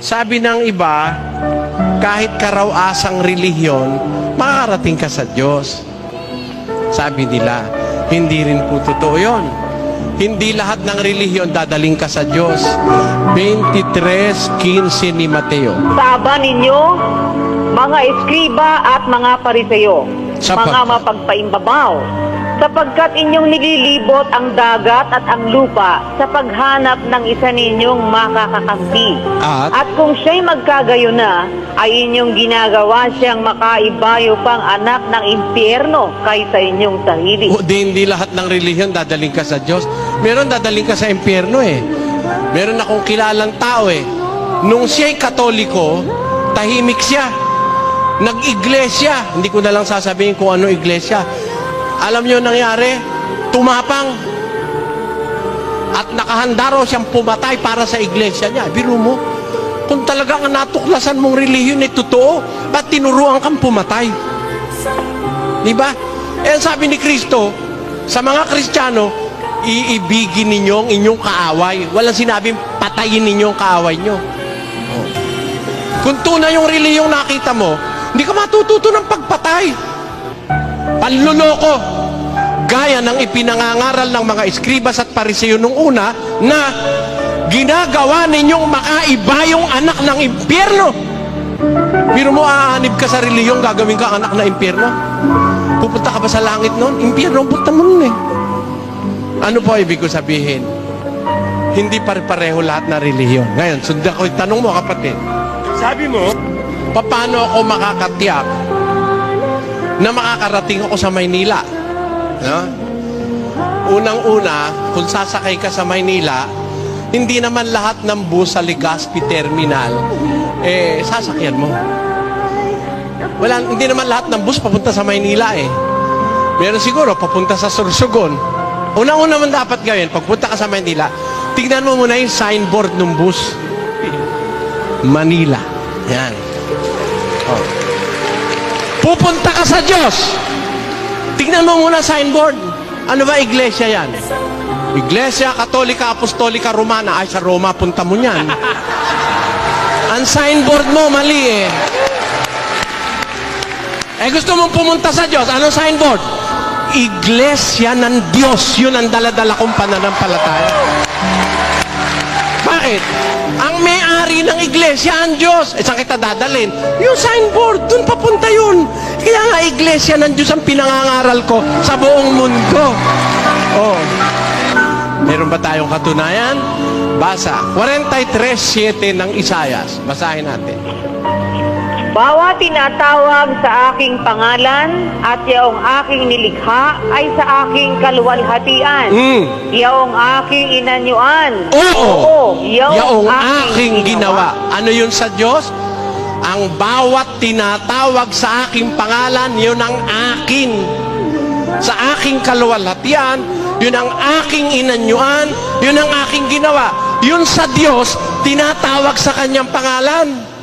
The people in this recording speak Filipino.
Sabi ng iba, kahit karaw-asang relihiyon, makakarating ka sa Diyos. Sabi nila, hindi rin po totoo yun. Hindi lahat ng relihiyon dadaling ka sa Diyos. 23:15 ni Mateo. Taba ninyo, mga eskriba at mga pariseyo, Sapagkat- mga mapagpaimbabaw, sapagkat inyong nililibot ang dagat at ang lupa sa paghanap ng isa ninyong makakakampi. At kung siya'y magkagayo na, ay inyong ginagawa siyang makaibayo pang anak ng impyerno kaysa inyong sarili. hindi lahat ng relihiyon dadaling ka sa Diyos. Meron dadaling ka sa impyerno eh. Meron akong kilalang tao eh. Nung siya'y katoliko, tahimik siya. Nag-iglesia. Hindi ko na lang sasabihin kung ano iglesia. Alam niyo nangyari? Tumapang. At nakahanda raw siyang pumatay para sa iglesia niya. Biro mo, kung talagang natuklasan mong relihiyon ay totoo, ba't tinuruan kang pumatay? Diba? Eh sabi ni Kristo, sa mga Kristiyano, iibigin ninyo ang inyong kaaway. Walang sinabing patayin ninyo ang kaaway nyo. Oh. Kung tunay yung relihiyong nakita mo, hindi ka matututo ng pagpatay. Panluloko. Gaya ng ipinangangaral ng mga eskribas at pariseyo nung una na ginagawa ninyong makaiba yung anak ng impyerno. Pero mo aanib ka sa relihiyong gagawin ka anak ng impyerno? Pupunta ka ba sa langit noon? Impyerno ang punta mo nun eh. Ano po ibig ko sabihin? Hindi pare-pareho lahat na relihiyon. Ngayon, sundan ko yung tanong mo kapatid. Sabi mo, paano ako makakatiyak na makakarating ako sa Maynila? No? Unang-una, kung sasakay ka sa Maynila, hindi naman lahat ng bus sa Legazpi Terminal, sasakyan mo. Hindi naman lahat ng bus papunta sa Maynila eh. Meron siguro papunta sa Sorsogon. Unang-una man dapat gawin, pagpunta ka sa Manila, tignan mo muna yung signboard ng bus. Manila. Yan. Oh. Pupunta ka sa Diyos. Tignan mo muna signboard. Ano ba iglesia yan? Iglesia Katolika Apostolika Romana. Ay, sa Roma, punta mo yan. Ang signboard mo, mali eh. Gusto mong pumunta sa Diyos. Anong signboard? Iglesia ng Diyos. Yun ang daladala kong pananampalataya. Bakit? Ang may-ari ng iglesia ang Diyos. Saan kita dadalhin? Yung signboard, dun papunta yun. Kaya nga iglesia ng Diyos ang pinangangaral ko sa buong mundo. Oh. Meron ba tayong katunayan? Basa. 43:7 ng Isayas. Basahin natin. Bawat tinatawag sa aking pangalan at yaong aking nilikha ay sa aking kaluwalhatian. Yaong aking inanyuan. Oo. Yaong aking ginawa. Ano yun sa Diyos? Ang bawat tinatawag sa aking pangalan, yun ang akin. Sa aking kaluwalhatian, yun ang aking inanyuan, yun ang aking ginawa. Yun sa Diyos, tinatawag sa kanyang pangalan.